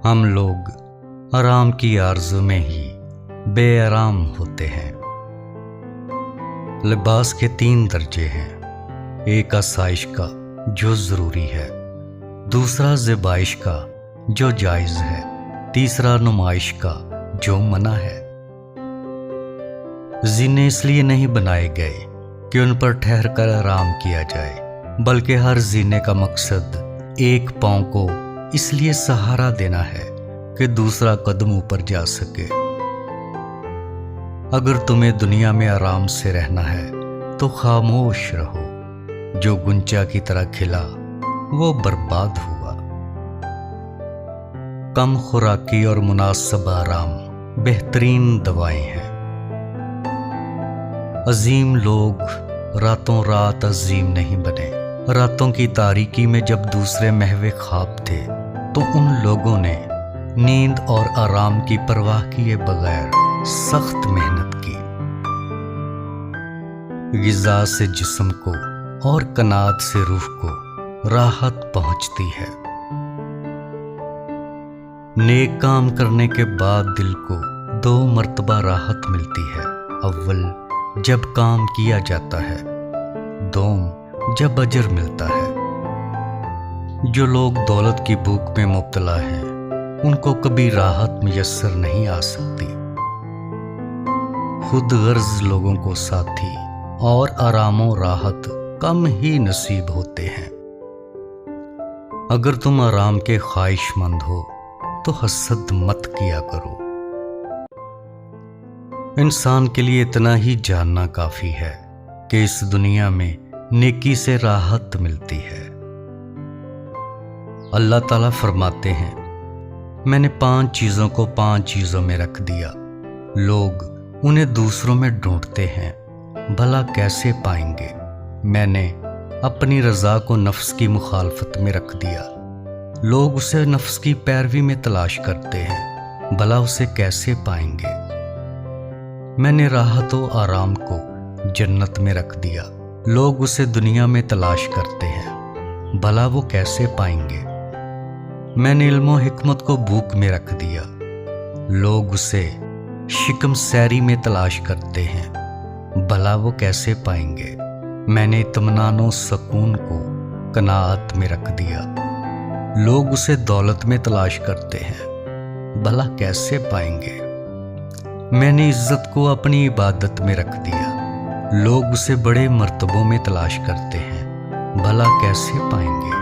ہم لوگ آرام کی آرزو میں ہی بے آرام ہوتے ہیں۔ لباس کے 3 درجے ہیں، ایک آسائش کا جو ضروری ہے، دوسرا زیبائش کا جو جائز ہے، تیسرا نمائش کا جو منع ہے۔ زینے اس لیے نہیں بنائے گئے کہ ان پر ٹھہر کر آرام کیا جائے، بلکہ ہر زینے کا مقصد ایک پاؤں کو اس لیے سہارا دینا ہے کہ دوسرا قدم اوپر جا سکے۔ اگر تمہیں دنیا میں آرام سے رہنا ہے تو خاموش رہو، جو گنچا کی طرح کھلا وہ برباد ہوا۔ کم خوراکی اور مناسب آرام بہترین دوائیں ہیں۔ عظیم لوگ راتوں رات عظیم نہیں بنے۔ راتوں کی تاریکی میں جب دوسرے محو خواب تھے تو ان لوگوں نے نیند اور آرام کی پرواہ کیے بغیر سخت محنت کی۔ غذا سے جسم کو اور قناعت سے روح کو راحت پہنچتی ہے۔ نیک کام کرنے کے بعد دل کو 2 مرتبہ راحت ملتی ہے، اول جب کام کیا جاتا ہے، دوم جب اجر ملتا ہے۔ جو لوگ دولت کی بھوک میں مبتلا ہیں ان کو کبھی راحت میسر نہیں آ سکتی۔ خود غرض لوگوں کو ساتھی اور آرام و راحت کم ہی نصیب ہوتے ہیں۔ اگر تم آرام کے خواہش مند ہو تو حسد مت کیا کرو۔ انسان کے لیے اتنا ہی جاننا کافی ہے کہ اس دنیا میں نیکی سے راحت ملتی ہے۔ اللہ تعالیٰ فرماتے ہیں، میں نے 5 چیزوں کو 5 چیزوں میں رکھ دیا، لوگ انہیں دوسروں میں ڈھونڈتے ہیں، بھلا کیسے پائیں گے؟ میں نے اپنی رضا کو نفس کی مخالفت میں رکھ دیا، لوگ اسے نفس کی پیروی میں تلاش کرتے ہیں، بھلا اسے کیسے پائیں گے؟ میں نے راحت و آرام کو جنت میں رکھ دیا، لوگ اسے دنیا میں تلاش کرتے ہیں، بھلا وہ کیسے پائیں گے؟ میں نے علم و حکمت کو بھوک میں رکھ دیا، لوگ اسے شکم سیری میں تلاش کرتے ہیں، بھلا وہ کیسے پائیں گے؟ میں نے اطمینان و سکون کو قناعت میں رکھ دیا، لوگ اسے دولت میں تلاش کرتے ہیں، بھلا کیسے پائیں گے؟ میں نے عزت کو اپنی عبادت میں رکھ دیا، لوگ اسے بڑے مرتبوں میں تلاش کرتے ہیں، بھلا کیسے پائیں گے؟